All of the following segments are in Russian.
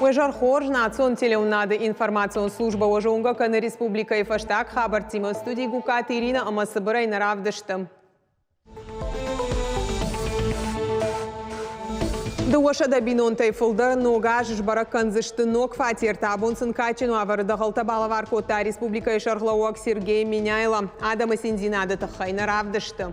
Уежар хор национ телеунады информацион служба ожонга каны республика и фаштак хабар тима студии гукат Ирина Амасыбырай наравдыштым. Дуашада бинонтай фылды ногаж жбаракан зышты ног фатир табунсын качину аварда ғалта балавар кота республика и шарглауак Сергей Меняйла. Адама Синдинады тахай наравдышты.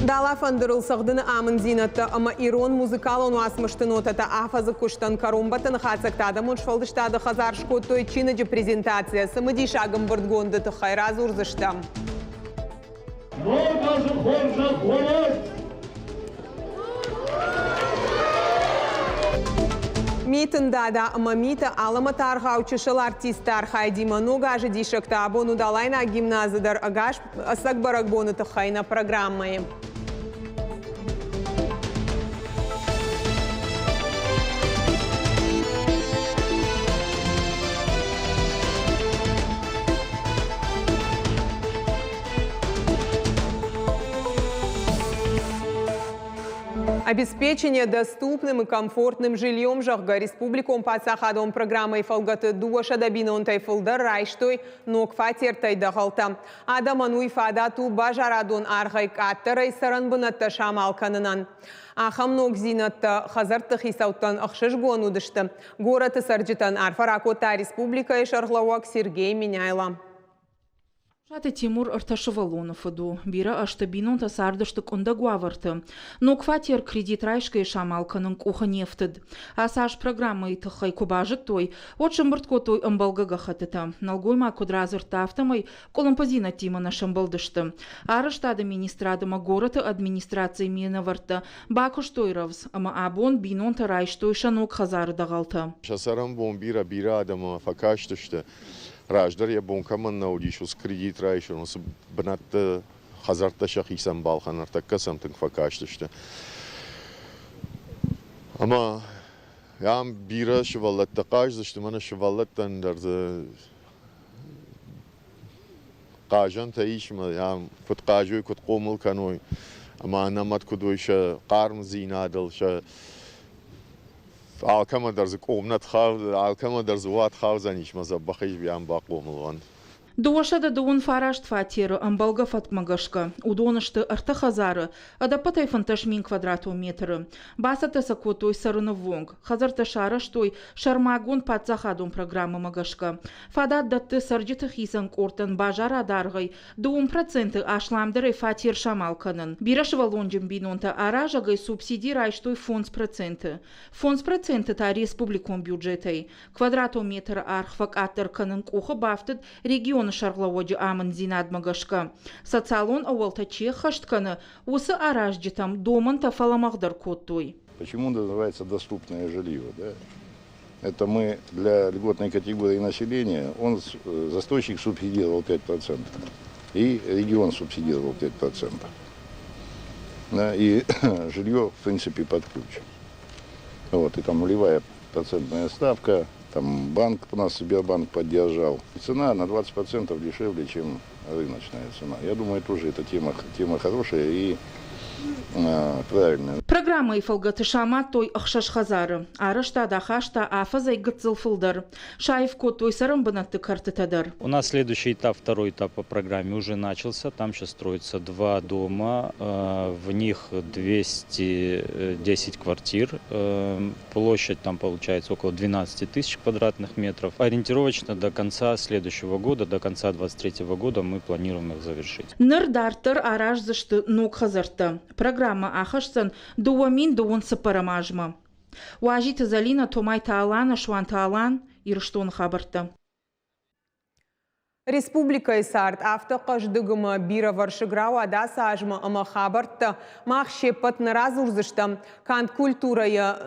Дала фандырыл сағдыны амын зинатты, ама ирон музыкал он асмышты нотата афазы күштан карумбатын хацактады мұншфалдыштады хазар шкоттой чиныджы презентация сымыди шагым бұрдгонды тұхай разурзышты. Митындада ама мита алама тарғаучышыл артистар хайдима ногажы дишекта абону далайна гимназыдар агаш асак баракбоны тұхайна программай. Обеспечение доступным и комфортным жильем жахга республиком пацахадом программой фалгаты дуашада бинонтай фылдар райштой ног фатертай дахалта. Адаману ифадату бажарадон аргайк аттарай саранбынатта шамалканынан. Ахам ног зинатта хазарты хисауттан ахшыш гуанудышты. Гораты сарджитан арфаракота республика и шарглауак Сергей Меняйла. Шаты Тимур Арташевалонов иду. Бира аштабинон тасардыштык онда гуаварты. Но кватер кредит райшка и шамалканын куха нефтыд. Асаш программа и тахай кубажыт той. Отшым бұрткотой ымбалгага хатыта. Налгойма кудразыр тафтамай коломпозина тима на шамбалдышты. Араштады министрадыма гораты администрации менаварты. Бакуш тойравз. Ама абон бинон та райштой шанок хазары дағалты. Шасарам бон бира адама факаштышты. Раждар я бонкаман наудишус кредит райшон осы бінатты хазарта шахисан балханар таккасам тынк факаштышты. Ама ям бира шываллатта қаждышты, мана шываллаттан дарды қажан таишма, ям кут қажой, кут қомыл каной. Ама анамат кудойша қарм зинадыл, ша алкама дарзы комнат хав, алкама дарзы ват хав заниш маза бахиш биям бақомылған. Дуашада дуун фарашт фатиры амбалга фатмагашка. Удонышты арта хазары, адапатай фанташмин квадрату метры. Басата сакотой сарыны вонг. Хазарта шараштой шармагун патсахадун программа магашка. Фадат датты сарджиты хисан кортан бажара даргай 2% ашламдыры фатир шамалканын. Бирашыва лонжим бинонта аражагай субсидий райштой фонд проценты. Фонд проценты та республикон бюджетай. Квадрату метр архвак атырканын куха бафтыд регион шарглаводжи аман зинад магашка. Социалон ауалта чехаштканы усы аражджитам доман тафаламагдар коттой. Почему называется доступное жилье? Да? Это мы для льготной категории населения, он застройщик субсидировал 5%, и регион субсидировал 5%. Да, и жилье, в принципе, под ключ. Вот, и там нулевая процентная ставка. Там банк у нас, Сбербанк поддержал. Цена на 20% дешевле, чем рыночная цена. Я думаю, тоже эта тема хорошая и правильная. Программа Ифалгаты Шама той ахшаш хазары. Арашта дахашта афазай гыцылфылдар. Шаев кот той сарамбанатты картытадар. У нас следующий этап, второй этап по программе уже начался. Там сейчас строятся 2 дома. В них 210 квартир. Площадь там получается около 12 тысяч квадратных метров. Ориентировочно до конца следующего года, до конца 2023 года мы планируем их завершить. Нырдартыр араш зашты ног хазарта. Программа ахашсан дуамин дуон сапарамажма. Уажита залина томай таалана шуан таалан ирштон хабарта. Республика Исарт автоқаждығымы бира варшыграу адаса ажмы ама хабарты мақ шеппат наразурзыштым. Кант культурая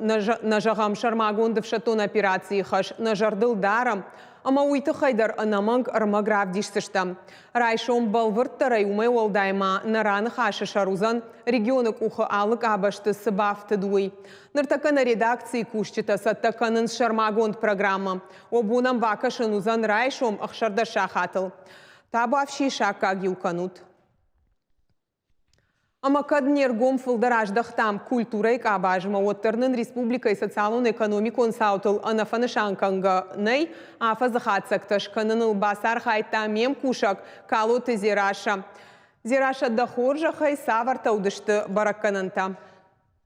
нажағам шармагондов шатон операции хаш нажардыл дарым. Ама уйты хайдар анаманг армаграв дишсыштым. Райшом балвырттарай умай олдайма нараны хашы шарузан регионы кухы алық абашты сыбафты дуй. Ныртакана редакции кушчыта саттаканын шармагонд программа. Обунам вакашын узан райшом ахшарда шахатыл. Табу авши шакка гилканут. Ама каднер гомфылдараждах там культурой кабажма оттернын республикой социалон-экономикон саутыл анафанышанканга ней, афа захатсакташ каныныл басар хайта мем кушак калоты зираша. Зираша дахоржа хай саварта удышты бараккананта.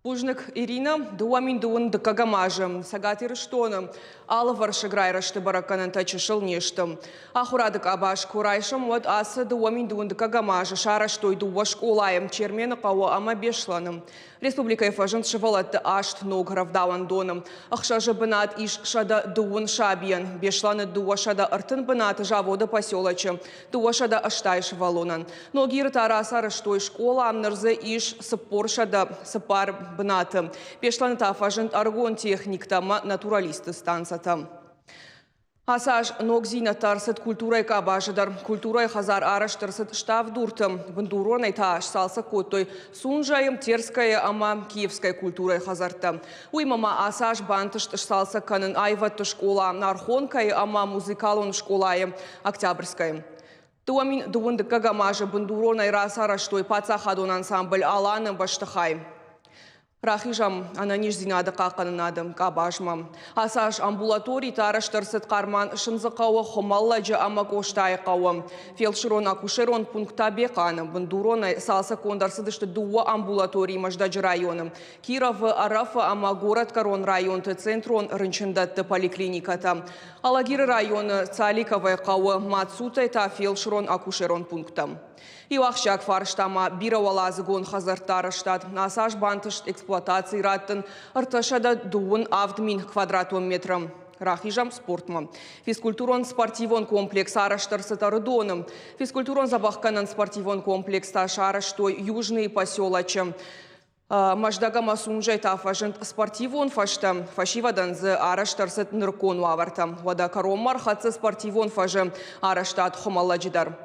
Пужник Ирина, дуамин дуун дыкагамажым, сагатир штоным, алывар шыграйрышты бараккананта чышыл нештым. Ахурадык абаш курайшым, вот асы дуамин дуун дыкагамажы, шараштой дуаш улайым, чермені қауы ама бешланым. Республика фажын шывалатты ашт ног равдауан доным. Ахшажы бынат иш шада дуун шабиян, бешланы дуашада артын бынат жавода поселачы, дуашада аштай шывалонан. Ногир тараса рыштой школа амнырзы иш сыппор шада сыпар бынаты. Бешланы тафажын аргон техниктама натуралисты станцата. Асаж ногзина тарсет культурой кабажыдар, культурой хазар араштырсет штав дуртым, бандуронай тааш салса коттой, сунжаем терская ама киевской культурой хазарта. Уймама асаж бантышт салса канын айватты школа, нархонкай ама музыкалон школаем октябрьская. Туамин дуынды кагамажы бандуронай рас араштой пацахадон ансамбль аланым баштахай. Рахижам ананиш зинады қақынынадым кабажмам. Асаш амбулаторий тараштырсыт қарман шынзықауы хомалладжы ама коштай қауым. Фелширон акушерон пункта беқаным. Бандуронай салса кондарсыдышты дуа амбулаторий маждаджы районым. Кировы арафы ама город корон районты центрон рынчындатты поликлиниката. Алагиры районы Цаликовай қауы Мацутай та фелширон акушерон пунктам. И вахшак фарштама бирауалазы гон хазартарыштад. Насаж бантышт эксплуатации раттын арташада дуын авдмин квадратометром. Рахижам спортма. Физкультурон спортивон комплекс араштырсы тарыдоным. Физкультурон забахканан спортивон комплекс ташарыштой южный поселачы. Маждага масунжай тафажент спортивон фашта. Фашивадан зе араштырсыт ныркон ваварта. Вада каромар хатсы спортивон фажы араштад хомалладжидар.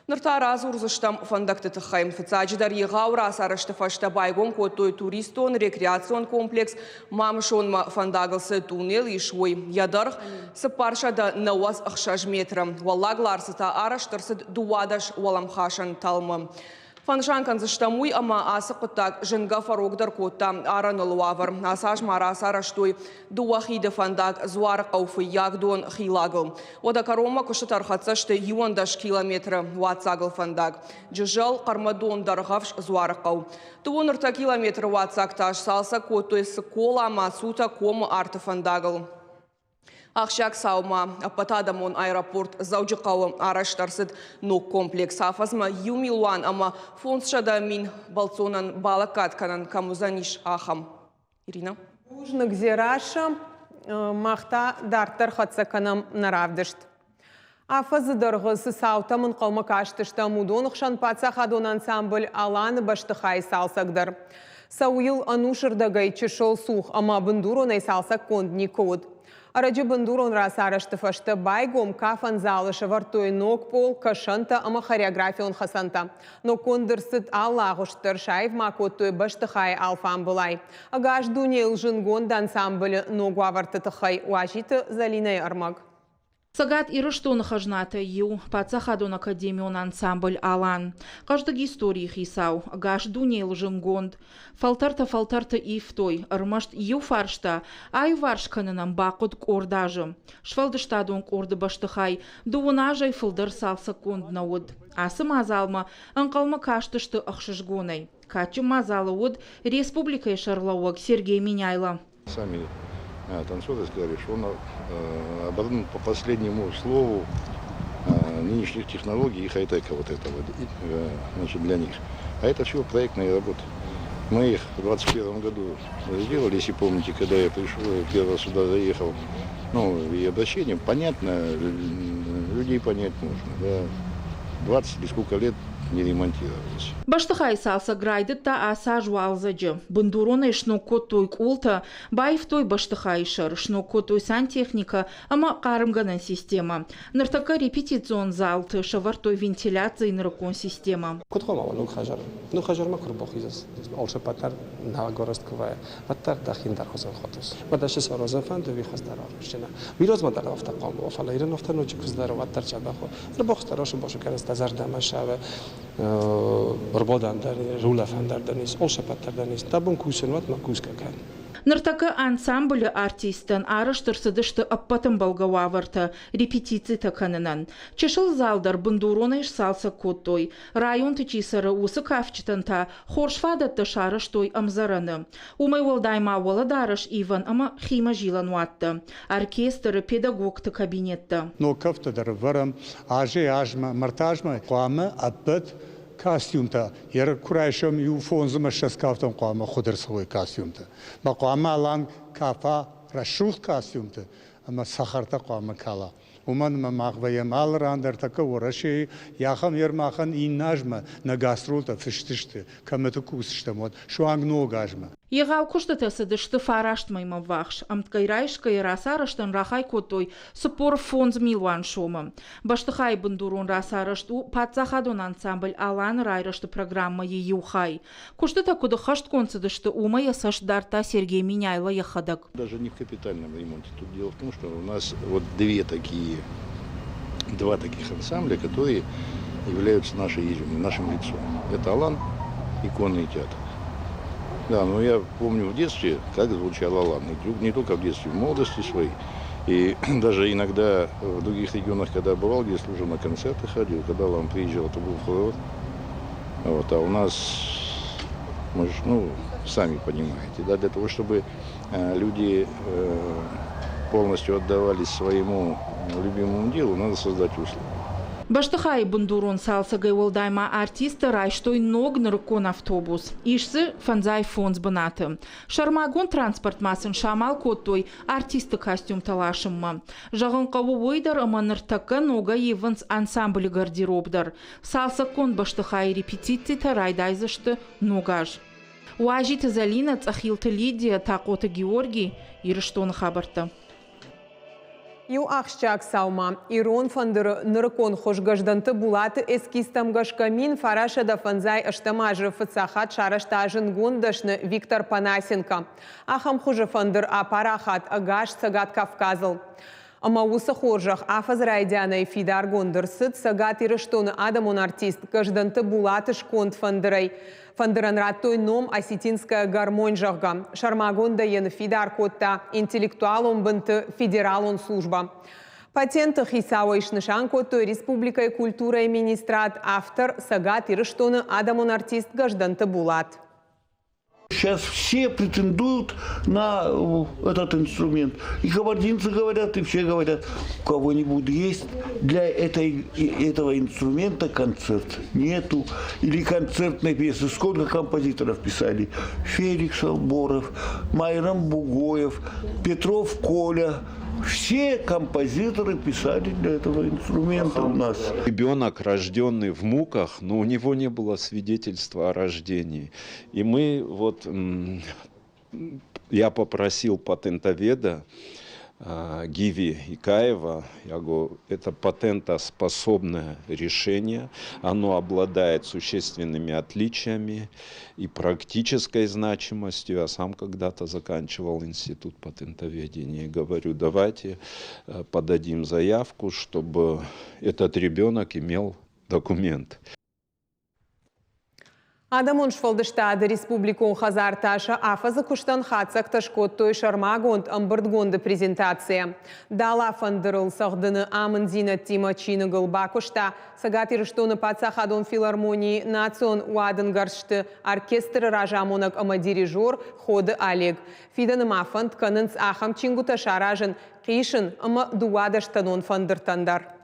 Нырта разурзыштам фандакты тыхайм. Фицаджидар егаура асарышты фашта байгон котой туристон рекреацион комплекс мамшонма фандагылсы туннел ишвой. Ядарх сыпаршада науаз ахшаж метрам. Валлагларсыта араштырсыт дуадаш валамхашан талмы. Фаншанкан заштамуй ама асы құттак жынға фарогдар котта араныл вавар. Асаж мараса раштой дуахиды фандак зуар қауфы ягдон хилагыл. Ода карома күшітар қатсашты юандаш километрі ватсагыл фандак. Джыжал қармадон дарғавш зуар қау. Туонырта километр ватсакташ салса коттой сыкола масута кому арты фандагыл. Ахшак саума апатадамон аэропорт заужықауы араштарсыд ног комплекс афазма юмилуан ама фонсшада мин балцонан балакатканан камузаниш ахам. Ирина? Ужнық зираша мақта дартар қатсаканам наравдышт. Афазы дырғысы саутамын қаума каштышта мудонықшан пацахадон ансамбль аланы баштықай салсағдар. Сауил анушырдагай чышол сух ама бындуронай салсақ кондни код. Арачы бындурон расарышты фашты байгом кафан залышы вартой ног пол кашанта ама хореографион хасанта. Но кондырсыт аллағыштыр шайв макоттой баштықай алфан бұлай. Агаш дунел жынгон ансамбль ногу аварты тықай уажиты залинай армаг. Сагат ирыштон хажната ю, пацахадон академион ансамбль алан. Каждый истории хисау, гаш дунел жынгонд. Фалтарта ифтой, армашт ю фаршта, ай варшканынам бақыд кордажым. Швалдыштадон корды баштыхай, дуынажай фылдыр салса конд науд. Асы мазалма, анқалма каштышты ақшышгонай. Качы мазалы уд республикай шарлауаг Сергей Миняйла. Сами танцоры сказали, что он оборудован по последнему слову нынешних технологий и хай-тека вот этого, значит, для них. А это все проектные работы. Мы их в 2021 году сделали, если помните, когда я пришел, я первый раз сюда заехал, ну, и обращение, понятно, людей понять можно, да, 20 или сколько лет не ремонтировалось. Баштыхай салса грайдытта аса жуалзаджы. Бандуронай шнокоттой култа, байфтой баштыхайшыр, шнокоттой сантехника, ама қарымганан система. Ныртака репетицион залты, шавартой вентиляции ныркон система. Кутхома, ну хажар макр бахизас. Олша патар нагоростквая. Патар дахин дархозан хотус. Бадаши сарозафан дови хастара рушина. Вироз мадar автоқам. Офала иран автоночи кыздар ваттар чабахо. Рбохстарош бошу канаста зардама шаве. Рбодандар, Рулафандарданис, Олшапаттарданис, Табун Кусенват, Макускакан. Ныртакы ансамблі артистен арыштырсыдышты аппатын балгававарты репетиции таканынан. Чешыл залдар бындуронайш салса коттой. Район тычисары усы кафчитанта хоршфадатты шарыштой амзараны. Умай волдайма воладарыш Иван ама хима жилан уатты. Оркестры педагогты кабинетті. Но кафтадар варам ажма мартажма қуамы аппыт костюмта ер курайшам ю фонзыма шаскафтан қуамы худырсылой костюмта. Ма қуамы алан кафа рашух костюмта, ама сахарта қуамы кала. Уман мағвайым алырандар така ораши яхам ермахан иннажма на гастролта фиштишты, каметы кусыштамот, шуанг ногажма. Егау куштатасыдышты фараштмайма вахш, амткайрайшкай расарыштан рахай котой супор фонз милуан шома. Баштыхай бындурун расарышту патсахадон ансамбль алан райрышты программа еюхай. Куштата куды хашт концедышты ума ясаш дарта Сергей Миняйла яхадак. Даже не в капитальном ремонте. Тут дело в том, что у нас вот два таких ансамбля, которые являются нашим лицом. Это Алан и конный театр. Да, но я помню в детстве, как звучал Алан. Не только в детстве, в молодости своей. И даже иногда в других регионах, когда бывал, где служил, на концерты ходил, когда Алан приезжал, это был хоррор. Вот, а у нас, сами понимаете, да, для того, чтобы люди полностью отдавались своему любимому делу, надо создать условия. Баштыхай бындурун салса гайволдайма артисты райштой ног ныркон автобус. Ишсы фанзай фонз бынаты. Шармагон транспорт масын шамал коттой артисты костюм талашымма. Жағын қаву ойдар ама ныртакы нога евенс ансамблі гардеробдар. Салса кон баштыхай репетиции тарайдайзышты ногаж. Уажиты Залина цахилты Лидия тақоты Георгий ирыштон хабарты. Ю ахшчак саума. Ирон фандыр ныркон хошгажданты булаты эскистам гашкамин фараша да фанзай аштамажы фыцахат шараштажын гондашны Виктор Панасенко. Ахам хуже фандыр апарахат агаш сагат Кавказыл. Ама усы хоржах афаз райдяна и фидар гондыр сыт сагат ирыштоны адамон артист гажданты булаты шконд фандырай. Фандыран раттой ном осетинская гармонь жағга. Шармагонда ен фидар котта интеллектуалон бынты федералон служба. Патенты хисауа ишнышан коттой республикай культура и министрат автор сагат ирыштоны адамон артист гажданты булат. Сейчас все претендуют на этот инструмент. И кабардинцы говорят, и все говорят, у кого-нибудь есть для этого инструмента концерт? Нету. Или концертной пьесы. Сколько композиторов писали? Феликс Алборов, Майрам Бугоев, Петров Коля. Все композиторы писали для этого инструмента у нас. Ребенок, рожденный в муках, но у него не было свидетельства о рождении. И я попросил патентоведа Гиви Икаева, я говорю, это патентоспособное решение, оно обладает существенными отличиями и практической значимостью. Я сам когда-то заканчивал институт патентоведения и говорю, давайте подадим заявку, чтобы этот ребенок имел документ. Адамон шфалдыштады республикон хазарташа афазы куштан хатсак ташкоттой шармагонд амбырдгонды презентация. Дала фандырыл сағдыны амын зинат тима чиныгыл бакушта сагат ирыштоны патсахадон филармонии национ уадын гаршты оркестры ражамонак ама дирижер ходы Олег. Фиданы мафанд канынц ахам чингута шаражын қишын ама дуадаштанон фандыртандар.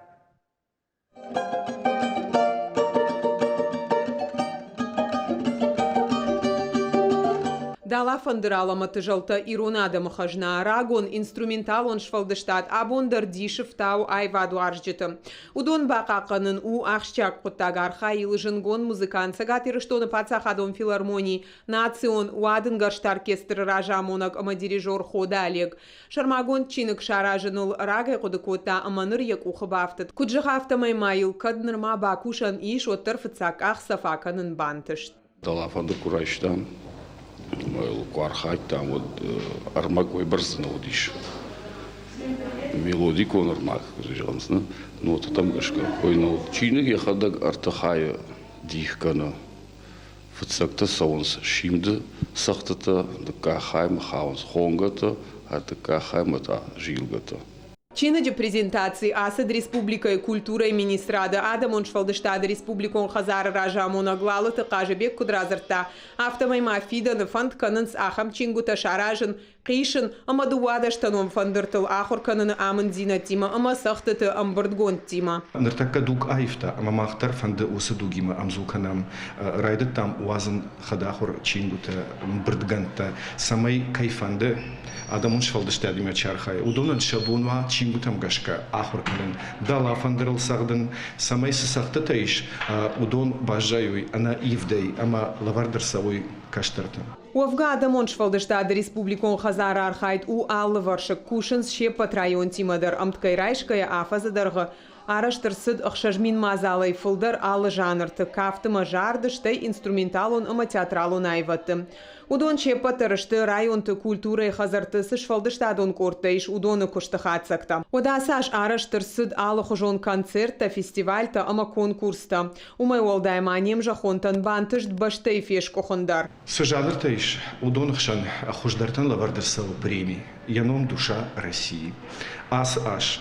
Дала фандыралама тыжалта иронада махажна рагон инструменталон шфалдыштат абондар дишев тау айваду аржжыты. Удон бақақанын у ахшчак құттагарха илыжынгон музыкант сагат ирыштоны пацахадон филармонии национ уадын гаршт оркестры ражамонак ама дирижер хода Олег. Шармагон чинык шаражынул рагай құдыкота аманыр як ухыбафтыт. Куджыға автомаймайыл каднырма бакушан иш оттыр фыцак ах сафаканын бантышт. Дала фанды курайштан. Куархать там вот армак ой барсна вот еще мелодик он армак жажамсна ну вот там гашка койно чиник я хадак артахая дихкана фцакта саунс шимды сахтата дакахайм хаунс хонгата атакахаймата жилгата. Чинаджи презентации Асад Республика и культура и министрада Адамон Швалдыштада Республикон Хазар Ражамона Глала Тақажебек Кудразарта автомайма фидан фанд канынс ахам чингута шаражын қишын амадуадаштаном фандыртыл ахур каныны амын зинатима ама сахтыты амбырдгон тима. Ныртакка дук айфта ама махтар фанды усы дугима амзуканам райды там уазын хадахур чингута мбырдганта самай кайфанды Адамон Швалдыштада мячархай удонан шабунва чингутам гашка ахур канын дала фандырыл сагдын самай сахты таиш удон бажаюй ана ивдей ама лавардар савой каштарта. Уавга Адамон Швалдыштада Республикон Хазар архайт у аллы варшак кушынс шепат район тимадар амткайрайшкая афазадарга араштырсыд ықшажмин мазалай фылдар аллы жанрты кафтыма жардыштай инструменталон ама театралон айватты. Удон чепатырышты районты культурай хазартысы Швалдыштадон кортайш удоны куштахатсакта. Удасаш араштырсыд аллы хужон концертта, фестивальта ама конкурста. Умай олдайманем жахонтан бантышт баштай феш кохондар. Сажаныртайш удон хшан хуждартан лавардырсал премии. Яном душа России. Аш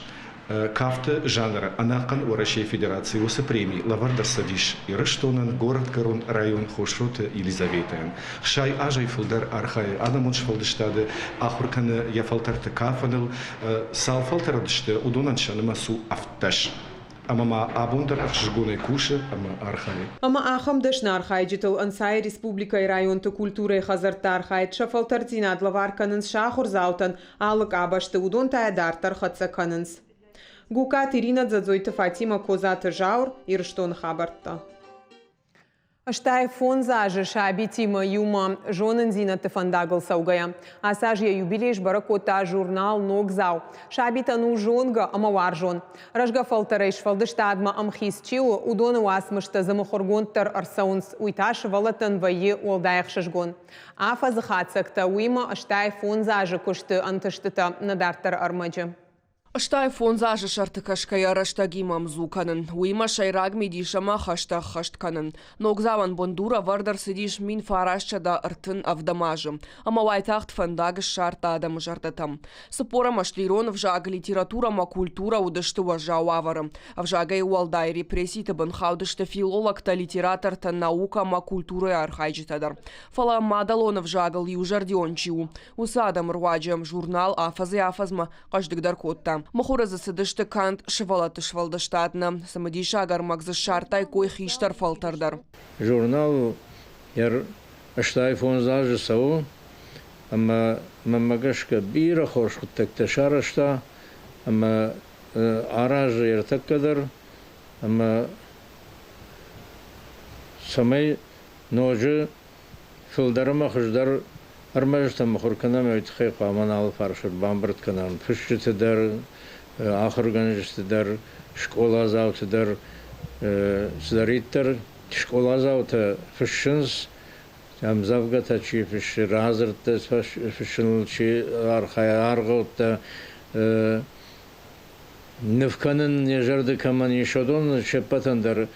кафта жанра анакан у России Федерации усы премии лавардар садиш и Рыштонан город Корон район Хошрота Елизаветаен. Шай ажай фулдар архай Адамон Швалдыштады ахурканы яфалтарты кафаныл салфалтарадышты удонан шанымасу авташ. Ама абундар аршжгуной куши, ама архай. Ама ахам дашна архайджитал ансай республика и районты культуры хазарта архайт шафалтартина длаварканынс шахур заутан алык абашты удон таядартар хатсаканынс. Гукат Ирина Дзадзойта Фатима Козата Жаур Ирштон Хабарта. Аштай фон зажы шаби тима юма жонын зинаты фандагыл саугая. Асажья юбилейш баракота журнал Ногзау. Шаби тану жонга амавар жон. Рожга фалтарейш фалдыштадма амхис чиу удоны уасмышта замахоргонтар арсаунс уйташ валатан вае уалдаях шашгон. Афа захацакта уима аштай фон зажы кушты антыштыта надартар армаджи. Аштай фон зажы шартыкашкая раштагимам зуканын. Уима шайраг мидишама хаштах хаштканын. Ногзаван бондура вардар сидиш мин фарашчада артын авдамажы. Ама вайтахт фандагыш шарта адам жартатам. Сапора машлирон вжага литература ма культура удышты важау аварым. Вжага и уалдай репресситы бынхаудышты филологта литераторта наука ма культура архайджитадар. Фала мадалона вжагал южардиончиу. Усадам руаджам журнал афазы афазма каждыгдар котта. Махура засыдышты кант шывалаты швалдыштадна. Самадиша гармак за шартай кой хиштар фалтардар. Журнал яр аштай фон зажы сау. Ама мамагашка бира хош хуттакта шарашта. Ама аражы яртаккадар. Ама самай ножы филдарыма хыждар армажта махурканам өйтхайқа манал фаршыр бамбыртканам. Фүшчетідар, ахырганжыстыдар, школа заутыдар, сдариттар, школа зауты фүшшінс, завгата чи фүшші разыртты, фүшшінл чи архай арғылтты, нефканын нежарды каман ешодон шеппатандар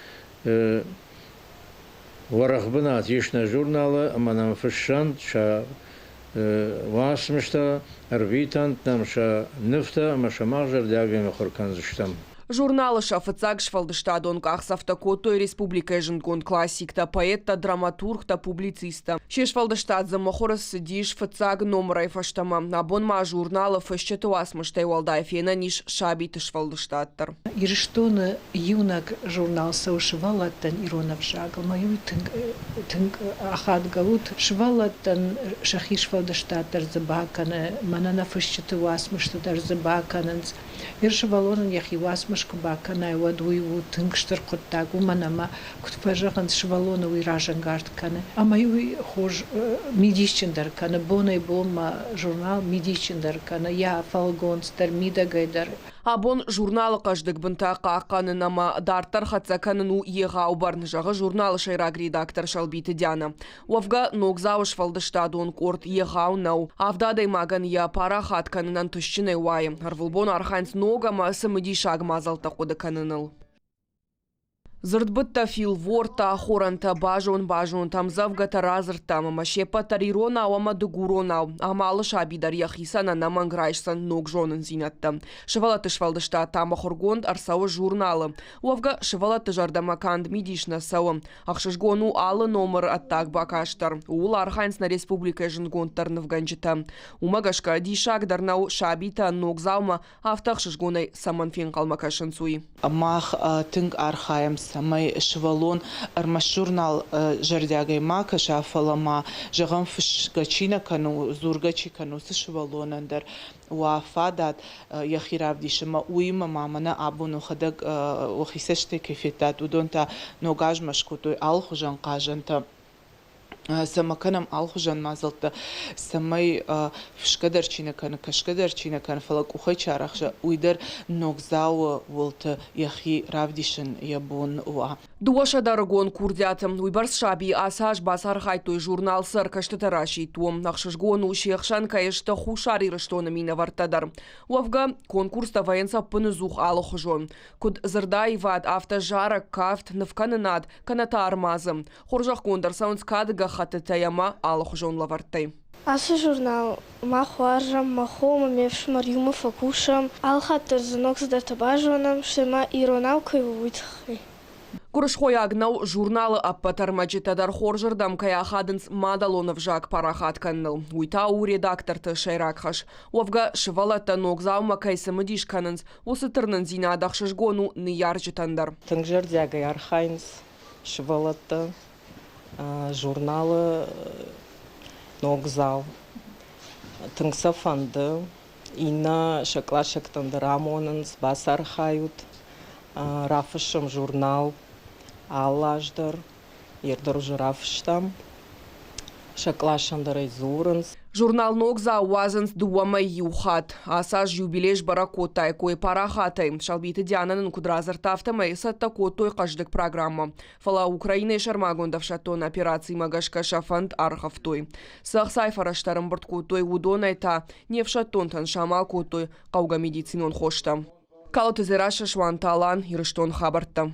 варахбынат ешна журналы, аманам фүшшан, ша васмышта, арвитант, намша нефта, амаша мағжар дягами хорканзыштам. Журналы шафыцак швалдыштадон кахсавтакотой республика жынкон классикта, поэтта, драматургта, публициста. Шешвалдыштад замахорас сидиш фыцак номрай фаштама. Абонма журналы фэшчету асмыштай уалдай фена ниш шабиты швалдыштадтар. Ирштоны юнак журнал саушывалаттан иронов жагал. Мою тынк ахат гаут швалаттан шахи швалдыштадтар забаканы. Манана фэшчету асмыштадар забаканынц. Иршвалонын яхи асмыш Бакана вадуйу тынгштыр коттагу манама кутпажаган швалона уиражангард каны амаюй хож мидичиндар каны бонай бома журнал мидичиндар каны я фалгонстер мидагайдар. Абон журналы каждык бынтаqa ақаны нама дартар хатсаканын еға убарны жағы журналы шайраг редактор шалбиты дяна. Уавга ногзау швалдыштадон корт еға унау. Авдадай маган я пара хатканынан түшчіне уайым. Арвылбон арханц нога ма самыди шаг мазалта қоды каныныл. Зырдбытта фил ворта, хоранта бажон там завгата разырта, машепа тарирона, ама дугурона, амалы шабидар яхисана наманграйшсан ног жонын зинатта. Шывалаты швалдышта тама хоргонд арсауы журналы. Уавга шывалаты жардамаканд мидишна сауы. Ахшышгону алы номер аттак бакаштар. Ул Архангельская республика жынгонтар навганчита. Умагашка дишагдарнау шабита ног заума автахшышгонай саманфин калмакашын суи. Мах тынг архаем самай швалон армашурнал жардягай мака шафалама жагам фшгачина кану зургачи кану швалонандар وافادات يخيراب ديشما ويما مامنا ابونو خدق وخيسشتي كيفيتات ودونتا نوغاج مشكوتو الخجان قاجنتا سمكنم الخجان مازلت سمي فشكدرچينا كان كشكدرچينا كان فلك وخيچارخ ويدر نوغزاو ولت يخي رافديشن يبون وا Дуаша дарагон курдятым, уйбарс шаби асаж басар хайтой журнал сыр каштатараши туом, нахшышгон ушехшан каешта хушари раштона мина вартадар. Уавга конкурста военца пынызух алохожон. Куд зырдай вад автожара кафт навкананад каната армазым. Хоржах кондар саунс кадыга хатытаяма алохожон лавартай. Асы журнал махуаржам, махома мевшмар юма факушам, алхатыр зынок задартабажонам, шема иронавкой вуйтхи. Курышхой агнау журналы аппатармачитадар хоржырдам кая хадынс мадалонов жак парахат канныл. Уйтау редакторты шайракхаш. Уавга шывалата ногзаума кайсамыдиш канынс, усытырнын зинадахшышгону ныяржитандар. Тыңжыр дягай Архангельс шывалата журналы ногзау. Тыңса фанды, ина шаклашактанды рамонынс басар хают, рафышым журнал, аллаждар, ердір жырафыштам, шаклашандар айзурынс. Журнал ногза уазынс дуамай юхат, асаж юбилеш баракотай, кой парахатай, шалбиты Диананын кудразыртафтамай саттакотой каждык программа. Фала Украина и Шармагондав шатон операции Магашка шафанд архавтой. Сах сайфараштарым борткотой удонайта, не в шатонтан шамал котой, кауга медицинон хошта. Калоты зераша шванталан ирыштон хабарта.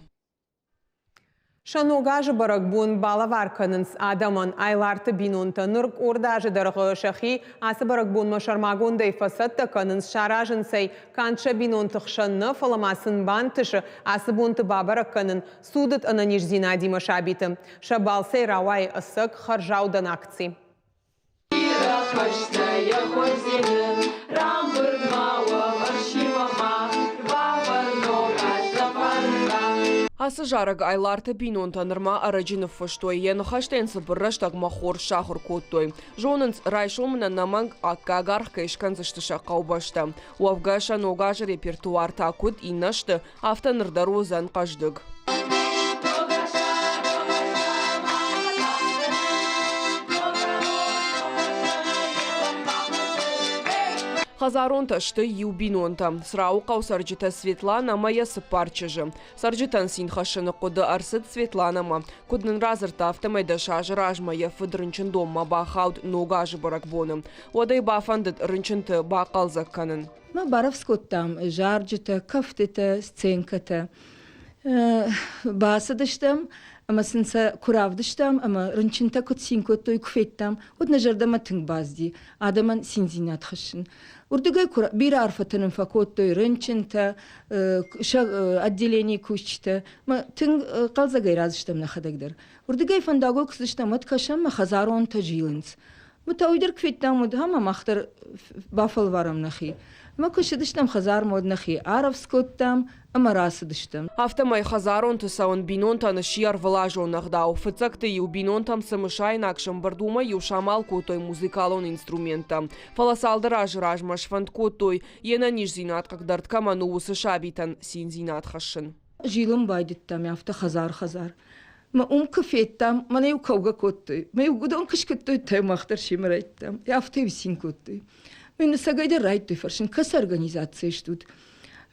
Шаногажы барагбун балаварканынс адаман айларты бинунта нырк ордажы дарғы шахи асы барагбун машармагондай фасатта канынс шаражынсай канша бинунтық шанны фаламасын бантышы асы бунты бабаракканын судыт ананиш зинади машабиты. Шабалсай равай ысык харжаудан акци. Асы жараг айларты бинонтанырма арajinов фаштой, ен хаштенсы бұрраштаг махор шахыр коттой. Жонынс райшомына наманг аккагарх кайшканзыштыша қаубашта. Уавгаша ногажы репертуар такуд иннашты автонырдарозан қаждык. Хазаронта шты юбинонта. Срау қау сарджита Светлана мая сыпарчыжы. Сарджитан синхашыны қуды арсыд Светланама. Куднын разырта автомайда шажы ражмая фыдрынчын домма бахауд ногажы баракбоным. Одай бафандыд рынчынты бақалзак канын. Ма баравскоттам жарджита, кафтыта, сценката. Басыдыштам, ama sınsa kuravdıştam ama rınçınta kut sinkottoy kufettam udna jardama tınг bazdi adaman sinzinat khışın urduga bir arfatanın fakottoy rınçınta отделение kuşta ma tınг qalza gayrazıştam na khadagdar urduga fandago kısıştam at kaşam ma hazaron tajilins mutawdir kufettam ud hama makhtar bafal varam nahi ma kuşdıştam hazar mod nahi aravskottam Амарасыдыштым. Автомай хазарон тысаун бинонтаны шияр влажонах дау. Фыцакты ю бинонтам самышай накшам бардума ю шамал котой музыкалон инструментам. Фаласалды ражмаш фанд котой ена ниш зинат, как дарткама нуысы шабитан син зинат хашын. Жилым байдыттам яфта хазар. Ма кафеттам, мана ю кауга коттой. Ма ю гудон кышкыттой таймахтар шимрайттам. Яфта ю син коттой. Мен сагайда райттой фаршын кас организация штут.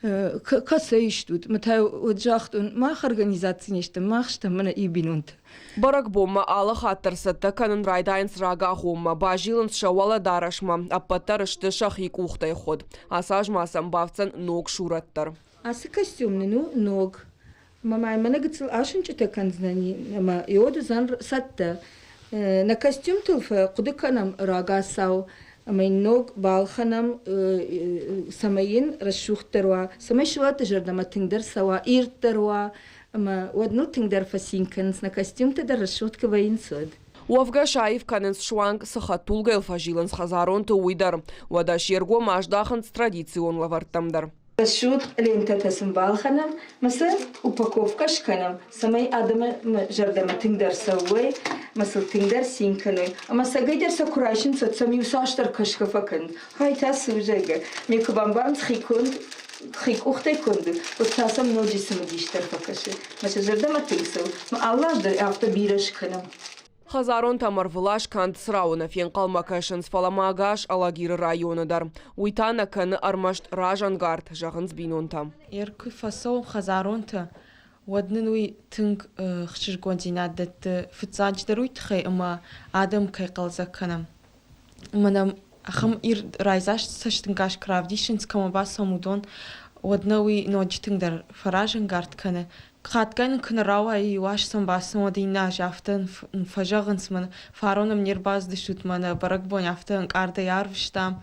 Каса иштут, матай оджахтун мах организации нешта махшта мана ибинунт. Барак бомма ала хаттарсатта канын райдайнс рага хомма, бажилынс шавала дарашма, аппаттарышты шахик ухтай ход. Асажмасам бавцан ног шураттар. Асы костюмны, ног. Мама, мене гцел ашунчу теканзнани, ама иоду зан сатта. На костюм тулфа кудыканам рагасау, ама ног балханам самаин расшухтерва, самай швата жердама тиндер сава иртерва, ама одну тиндер фасинканс на костюм теда расшутка ваинсод. Уавга шаив каненс шуанг сахатулга элфажиланс хазарон туидар, вада шерго маждаханс традицион лавартамдар. Расшут лентатасым балханам, масыл упаковка шканам, самай адама жердама тиндер савой, масыл тиндер синканы, ама сагайдер сакурайшин соцами усаштар кашкафакан. Хайта сужага, мекубамбан схикунд, خيك أختي كنت وتاسم نوجي سمديشتر فكشة مش جرده ما تيسو ما الله در أفتا بيرش كنم Хазарон тамарвылаш кант срауна фен қалмакашынс фаламагаш алагир районыдар. Уйтана каны армашт ражангард жағынс бинонтам. Еркі фасо Хазаронта Однын уй тынг хширгондинат датты фыцанчдар уйтхай ама адам кайқалза канам. Манам Ахам ир райзаш саштынгаш кравдишинс камабас самудон однауи ночтынгдар фаражангард каны. Кхаткан кнарауа и ваш самбасан одина жафтан фажагансман фаронам нирбаз дышутмана баракбон афтан карда ярвштам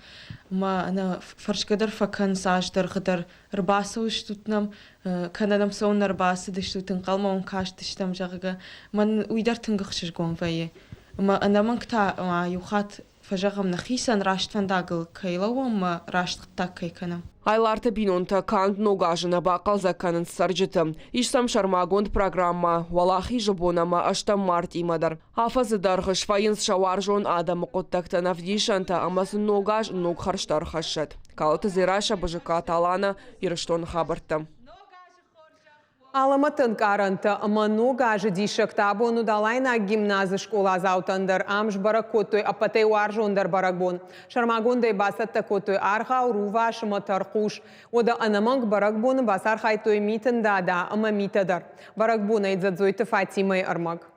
ма на фаршгадар факан саждар гадар рбаса уштутнам канадам сон рбаса дыштутын калмон каштыштам жагага ман уйдар тынгыхшыргон вае ма анаманкта ма юхат فجأة نخيسان راشتفان داغل كيلوام راشتقتاك كيكنا. Айларта бинонта кант ногажына бақал заканын саржыты. Ишсам шармагонд программа Валахи жабонама аштам март имадар. Афазы дархыш файынс шаваржон адамы qottакта навдишанта амасын ногаж ног харштар хашат. Калыты зираша бажыка талана ирыштон хабарта. Аламатын каранты много жидишек табону далайна гимназы школа заутандар амш баракотой апатай уаржондар баракбон. Шармагондай басатта котой арха урува шыматар куш. Ода анаманг баракбоны басар хайтой митын дада ама митадар. Баракбона идзадзойты Фатимай армаг.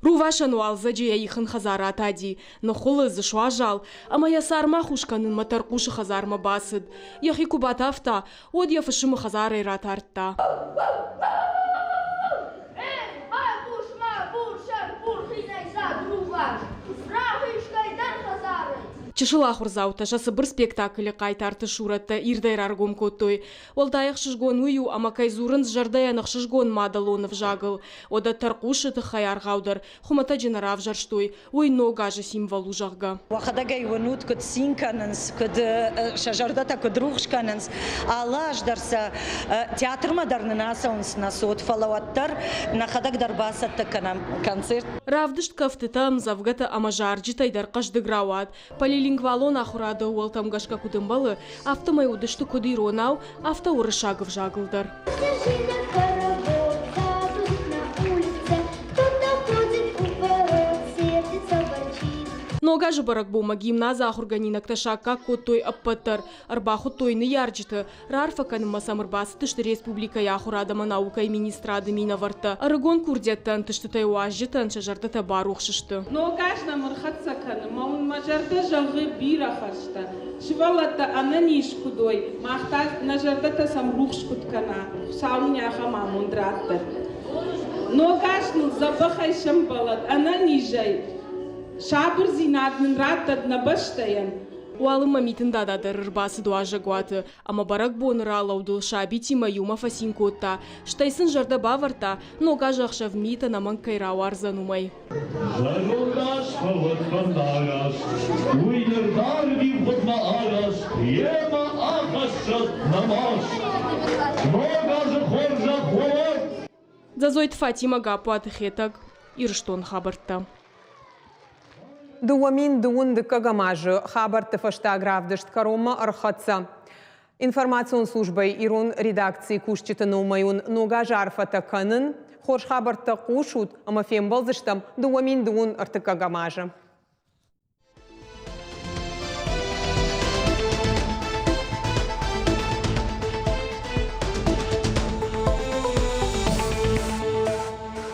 Рувашан уалзаджи я ихын хазара тади, но холы зашуажал, а моя сарма хушканын матаркуши хазарма басыд. Яхи кубатафта, од я фашимы хазара иратарта. Чешылахур заута, жасы бір спектаклі қайтарты шуратта ирдайр аргом коттой. Ол дайық шыжгон уйу, ама кайзурын жардаянық шыжгон мадалонов жагыл. Ода тарқушы тұхай арғаудар, хумата женарав жарштой, ой ногажы символу жағға. Вахадагай ванут код синканынс, код шажардата код рухшканынс, алаш дарса театр мадарнынаса онс насот фалаваттар, нахадаг дарбасатта концерт. Равдышт кафтытам завгата ама жарджитай дарқаш дыграуат, Лингвалон ахурады уалтам гашка кудымбалы, автомай удышты кудыронау, авто урышагов жагылдар. Нога же баракбома гимназа ахурганина кташака коттой аппаттар, арбаху тойны ярджиты, рарфакан масамырбасы тышты республика яхурадама наука и министрады минаварта, арагон курдеттан тышты тайуажжитан шажардата барухшышты. Нога же намырхатсакан, маун мажарда жағы бира харшта, швалата ананиш кудой, махта нажардата самрухш куткана, сауняха мамундраттар. Нога же забахай шамбалат, ананижай. Шабыр зинаднын раттад набаштаян. Уалыма митын дададар рбасы дуажа гуаты, ама барак бонра лаудыл шабити маюма фасинкотта. Штайсын жарда баварта, нога жақша в мита наман кайра варзанумай. Зазойт Фатима гапу атыхетаг, ирштон хабарта. Дуамин дуун дыкагамажы хабар тыфашта гравдышт карома архатса. Информацион службай ирон редакции кушчиты наумайун нога жарфата канын, хорш хабарта кушут, ама фембалзыштам дуамин дуун артыкагамажы.